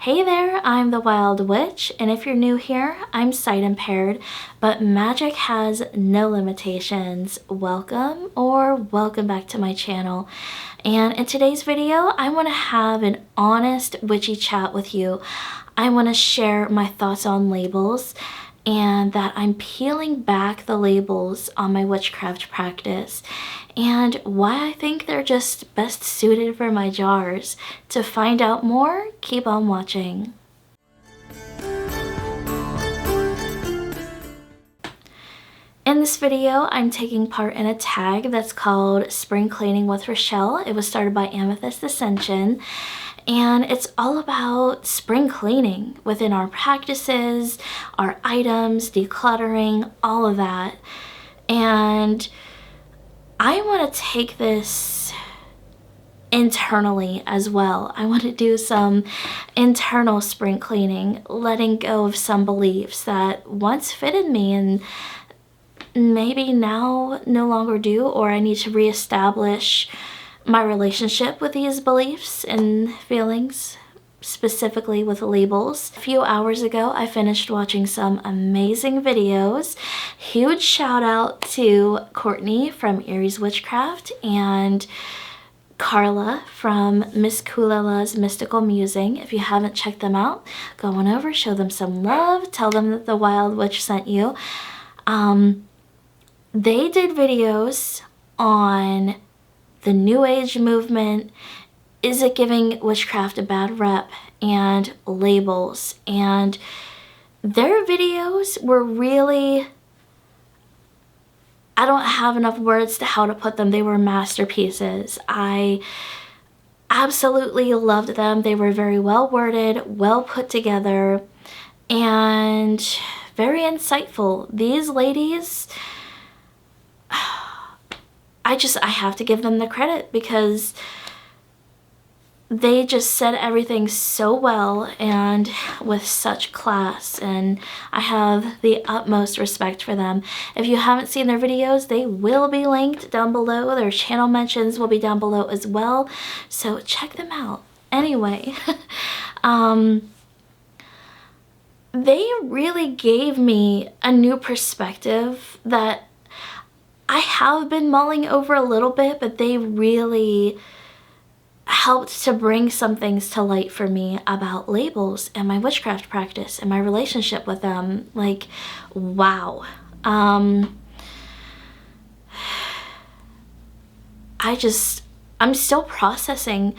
Hey there, I'm the Wild Witch, and if you're new here, I'm sight impaired, but magic has no limitations. Welcome or welcome back to my channel. And in today's video, I want to have an honest witchy chat with you. I want to share my thoughts on labels and that I'm peeling back the labels on my witchcraft practice and why I think they're just best suited for my jars. To find out more, keep on watching. In this video, I'm taking part in a tag that's called Spring Cleaning with Rachele. It was started by Amethyst Assentation, and it's all about spring cleaning within our practices, our items, decluttering, all of that. And I want to take this internally as well. I want to do some internal spring cleaning, letting go of some beliefs that once fitted me and maybe now no longer do, or I need to reestablish my relationship with these beliefs and feelings, specifically with labels. A few hours ago, I finished watching some amazing videos. Huge shout out to Courtney from Eries Witchcraft and Carla from MissCoolala's Mystical Musing. If you haven't checked them out, go on over, show them some love, tell them that the Wild Witch sent you. They did videos on the New Age movement. Is it giving witchcraft a bad rep? And labels. And their videos were really, I don't have enough words to how to put them. They were masterpieces. I absolutely loved them. They were very well worded, well put together, and very insightful. These ladies, I have to give them the credit because they just said everything so well and with such class, and I have the utmost respect for them. If you haven't seen their videos, they will be linked down below. Their channel mentions will be down below as well, so check them out. Anyway, they really gave me a new perspective that I have been mulling over a little bit, but they really helped to bring some things to light for me about labels and my witchcraft practice and my relationship with them. Like, wow. I'm still processing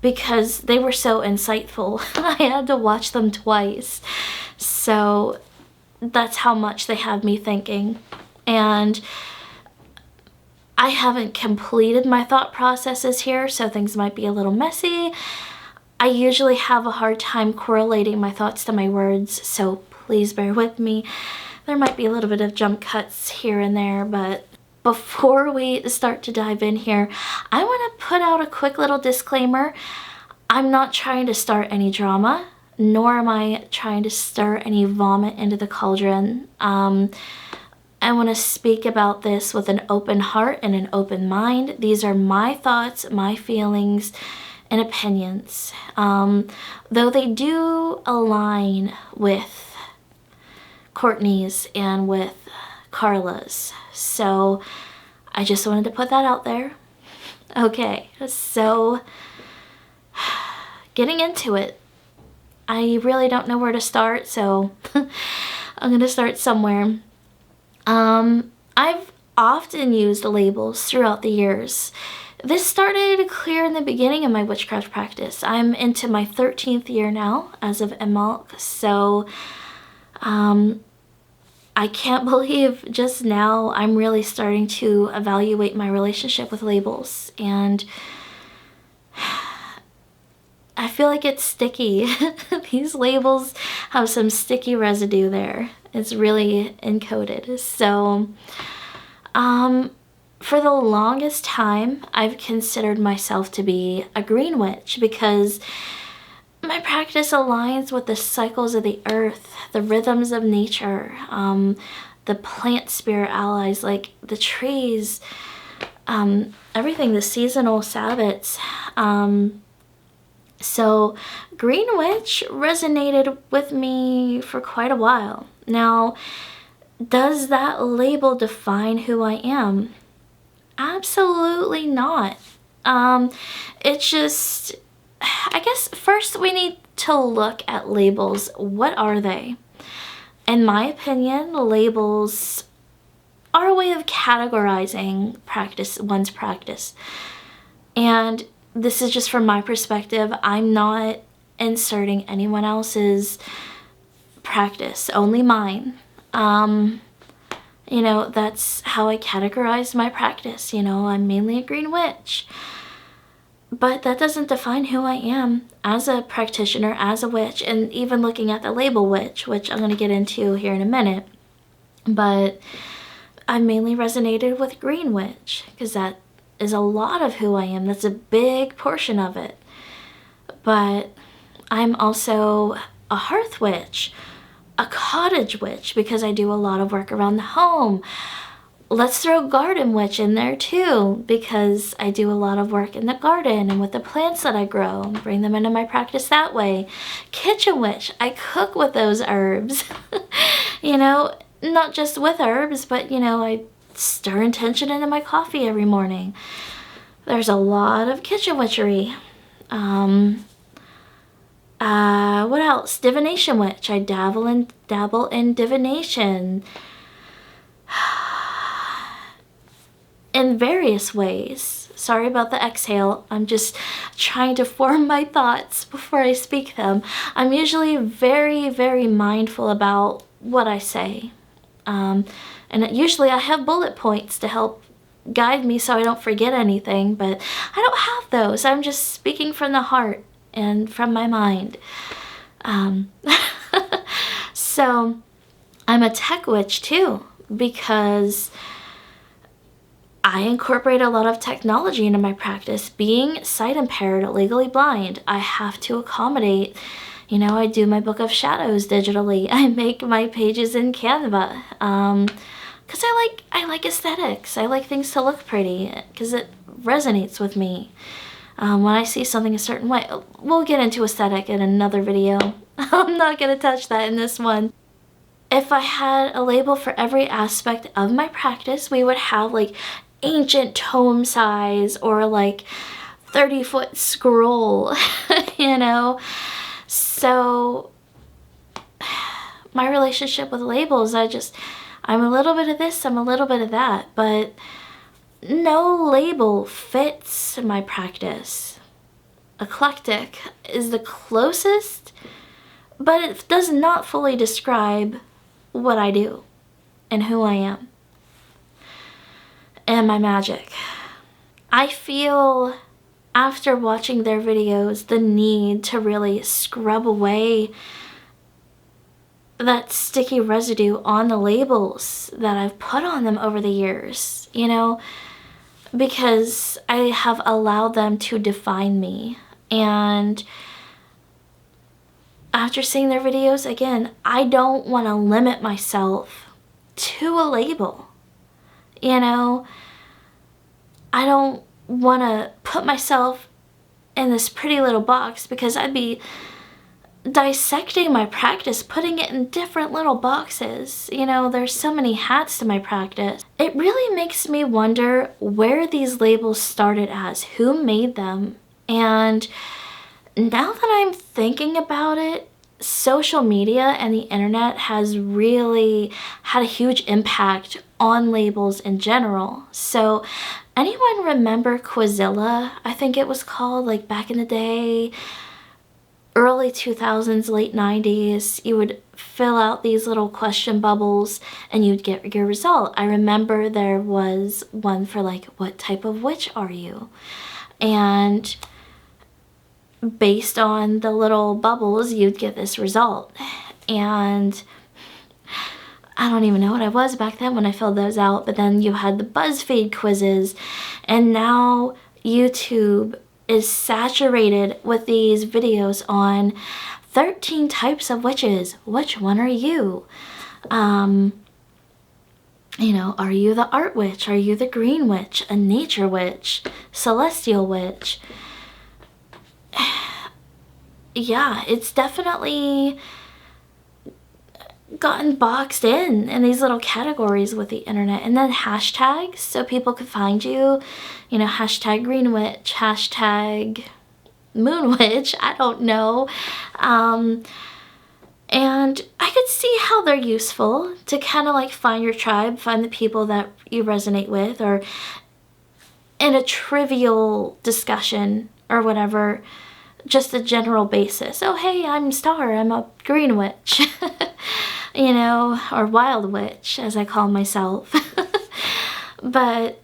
because they were so insightful. I had to watch them twice. So that's how much they have me thinking. And I haven't completed my thought processes here, so things might be a little messy. I usually have a hard time correlating my thoughts to my words, so please bear with me. There might be a little bit of jump cuts here and there, but before we start to dive in here, I want to put out a quick little disclaimer. I'm not trying to start any drama, nor am I trying to stir any vomit into the cauldron. I want to speak about this with an open heart and an open mind. These are my thoughts, my feelings, and opinions. Though they do align with Courtney's and with Carla's. So I just wanted to put that out there. Okay, so getting into it. I really don't know where to start, so I'm going to start somewhere. I've often used labels throughout the years. This started clear in the beginning of my witchcraft practice. I'm into my 13th year now as of Emmalk, so I can't believe just now I'm really starting to evaluate my relationship with labels, and I feel like it's sticky. These labels have some sticky residue there. It's really encoded. So, for the longest time, I've considered myself to be a green witch because my practice aligns with the cycles of the earth, the rhythms of nature, the plant spirit allies like the trees, everything, the seasonal Sabbats. So Green Witch resonated with me for quite a while. Now, does that label define who I am? Absolutely not. It's just, I guess first we need to look at labels. What are they? In my opinion, labels are a way of categorizing one's practice. And this is just from my perspective. I'm not inserting anyone else's practice, only mine. You know, that's how I categorize my practice. You know, I'm mainly a Green Witch. But that doesn't define who I am as a practitioner, as a witch, and even looking at the label witch, which I'm going to get into here in a minute. But I mainly resonated with Green Witch because that is a lot of who I am. That's a big portion of it. But I'm also a hearth witch, a cottage witch, because I do a lot of work around the home. Let's throw garden witch in there too, because I do a lot of work in the garden and with the plants that I grow, bring them into my practice that way. Kitchen witch, I cook with those herbs. You know, not just with herbs, but you know, I stir intention into my coffee every morning. There's a lot of kitchen witchery. What else? Divination witch. I dabble in divination in various ways. Sorry about the exhale. I'm just trying to form my thoughts before I speak them. I'm usually very, very mindful about what I say. And usually I have bullet points to help guide me so I don't forget anything, but I don't have those. I'm just speaking from the heart and from my mind. So I'm a tech witch too, because I incorporate a lot of technology into my practice. Being sight impaired, legally blind, I have to accommodate. You know, I do my book of shadows digitally. I make my pages in Canva. Because I like aesthetics. I like things to look pretty because it resonates with me. When I see something a certain way, we'll get into aesthetic in another video. I'm not going to touch that in this one. If I had a label for every aspect of my practice, we would have like ancient tome size or like 30-foot scroll, you know? So my relationship with labels, I'm a little bit of this, I'm a little bit of that, but no label fits my practice. Eclectic is the closest, but it does not fully describe what I do and who I am and my magic. I feel after watching their videos the need to really scrub away that sticky residue on the labels that I've put on them over the years, you know, because I have allowed them to define me. And after seeing their videos, again, I don't want to limit myself to a label. You know, I don't want to put myself in this pretty little box because I'd be dissecting my practice, putting it in different little boxes. You know, there's so many hats to my practice. It really makes me wonder where these labels started as, who made them. And now that I'm thinking about it, social media and the internet has really had a huge impact on labels in general. So anyone remember Quizilla? I think it was called, like back in the day, early 2000s, late 90s. You would fill out these little question bubbles and you'd get your result. I remember there was one for like, what type of witch are you? And based on the little bubbles, you'd get this result. And I don't even know what I was back then when I filled those out, but then you had the BuzzFeed quizzes, and now YouTube is saturated with these videos on 13 types of witches. Which one are you? You know, are you the art witch? Are you the green witch? A nature witch? Celestial witch? yeah, it's definitely gotten boxed in these little categories with the internet. And then hashtags, so people could find you, you know, hashtag green witch, hashtag moon witch, I don't know. And I could see how they're useful to kind of like find your tribe, find the people that you resonate with, or in a trivial discussion or whatever, just a general basis. Oh, hey, I'm Star, I'm a green witch, you know, or wild witch, as I call myself. But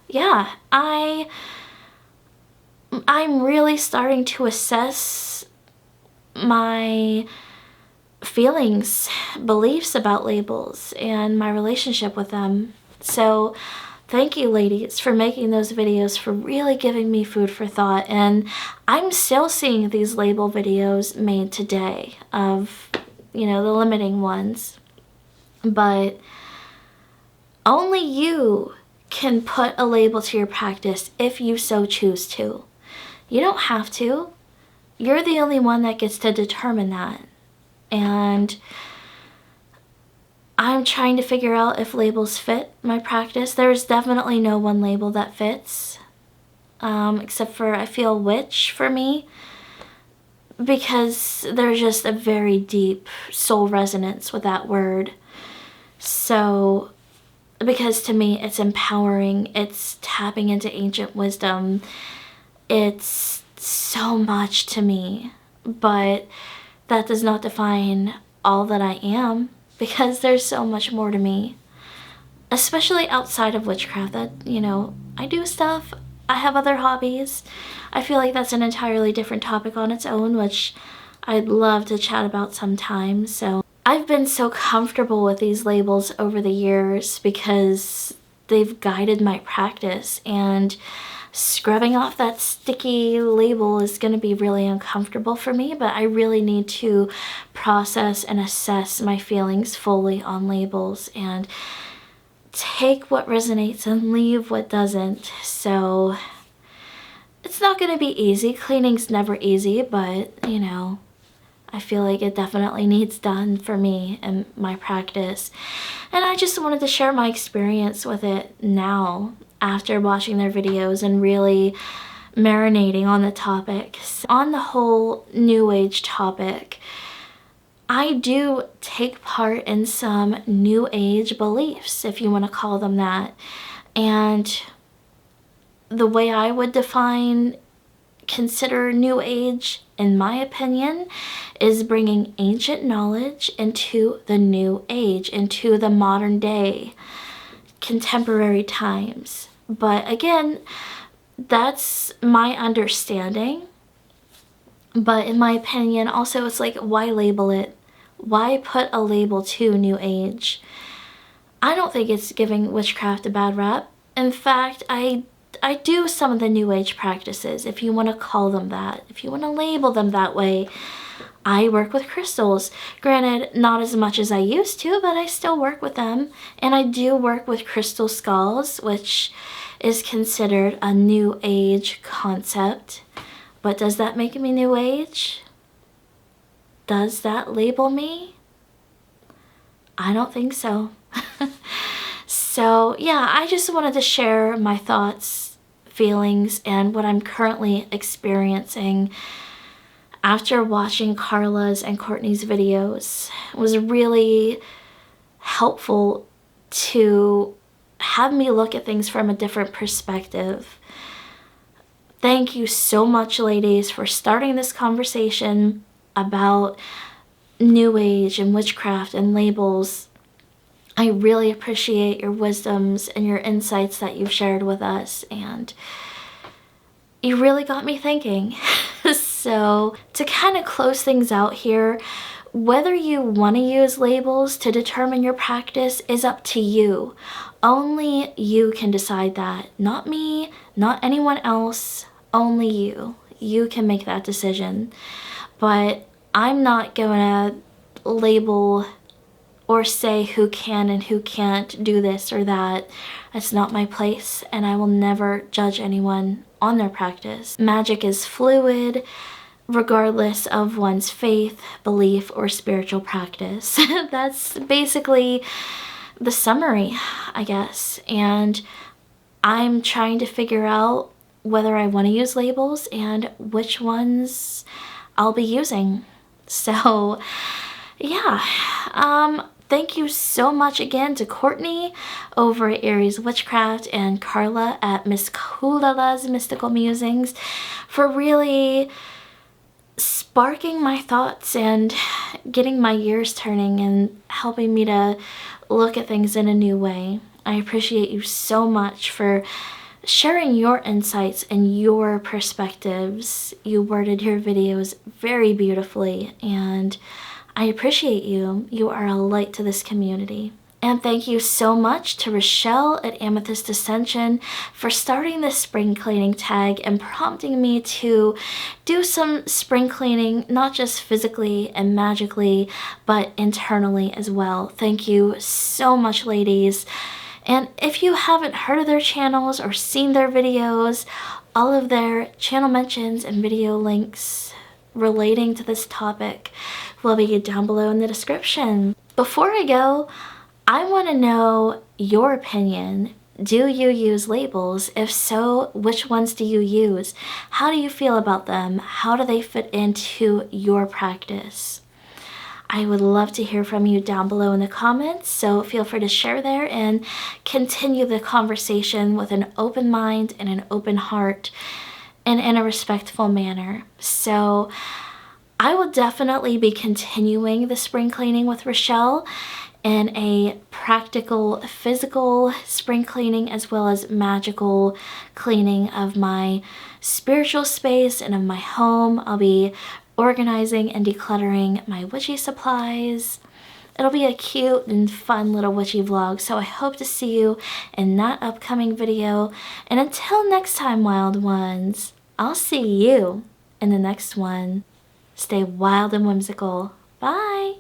yeah, I'm really starting to assess my feelings, beliefs about labels, and my relationship with them. So thank you, ladies, for making those videos, for really giving me food for thought. And I'm still seeing these label videos made today of, you know, the limiting ones. But only you can put a label to your practice if you so choose to. You don't have to. You're the only one that gets to determine that. And I'm trying to figure out if labels fit my practice. There's definitely no one label that fits, except for, I feel, witch for me, because there's just a very deep soul resonance with that word. So, because to me it's empowering, it's tapping into ancient wisdom, it's so much to me, but that does not define all that I am, because there's so much more to me, especially outside of witchcraft. That, you know, I do stuff, I have other hobbies. I feel like that's an entirely different topic on its own, which I'd love to chat about sometime. So I've been so comfortable with these labels over the years because they've guided my practice, and scrubbing off that sticky label is going to be really uncomfortable for me, but I really need to process and assess my feelings fully on labels and take what resonates and leave what doesn't. So it's not going to be easy. Cleaning's never easy, but, you know, I feel like it definitely needs done for me and my practice. And I just wanted to share my experience with it now, after watching their videos and really marinating on the topics. On the whole New Age topic, I do take part in some New Age beliefs, if you want to call them that. And the way I would consider New Age, in my opinion, is bringing ancient knowledge into the New Age, into the modern day, contemporary times. But again, that's my understanding. But in my opinion, also, it's like, why label it? Why put a label to New Age? I don't think it's giving witchcraft a bad rap. In fact, I do some of the New Age practices, if you want to call them that, if you want to label them that way. I work with crystals. Granted, not as much as I used to, but I still work with them. And I do work with crystal skulls, which is considered a New Age concept. But does that make me New Age? Does that label me? I don't think so. So yeah, I just wanted to share my thoughts, feelings, and what I'm currently experiencing after watching Carla's and Courtney's videos. It was really helpful to have me look at things from a different perspective. Thank you so much, ladies, for starting this conversation about New Age and witchcraft and labels. I really appreciate your wisdoms and your insights that you've shared with us, and you really got me thinking. So to kind of close things out here, whether you want to use labels to determine your practice is up to you. Only you can decide that. Not me, not anyone else, only you. You can make that decision. But I'm not going to label or say who can and who can't do this or that. That's not my place, and I will never judge anyone on their practice. Magic is fluid. regardless of one's faith, belief, or spiritual practice. That's basically the summary, I guess. And I'm trying to figure out whether I want to use labels and which ones I'll be using. So yeah, thank you so much again to Courtney over at Eries Witchcraft and Carla at MissCoolala's Mystical Musings for really sparking my thoughts and getting my gears turning and helping me to look at things in a new way. I appreciate you so much for sharing your insights and your perspectives. You worded your videos very beautifully, and I appreciate you. You are a light to this community. And thank you so much to Rachele at Amethyst Ascentation for starting this spring cleaning tag and prompting me to do some spring cleaning, not just physically and magically, but internally as well. Thank you so much, ladies. And if you haven't heard of their channels or seen their videos, all of their channel mentions and video links relating to this topic will be down below in the description. Before I go, I want to know your opinion. Do you use labels? If so, which ones do you use? How do you feel about them? How do they fit into your practice? I would love to hear from you down below in the comments, so feel free to share there and continue the conversation with an open mind and an open heart and in a respectful manner. So I will definitely be continuing the spring cleaning with Rachele in a practical, physical spring cleaning as well as magical cleaning of my spiritual space and of my home. I'll be organizing and decluttering my witchy supplies. It'll be a cute and fun little witchy vlog, so I hope to see you in that upcoming video. And until next time, wild ones, I'll see you in the next one. Stay wild and whimsical. Bye!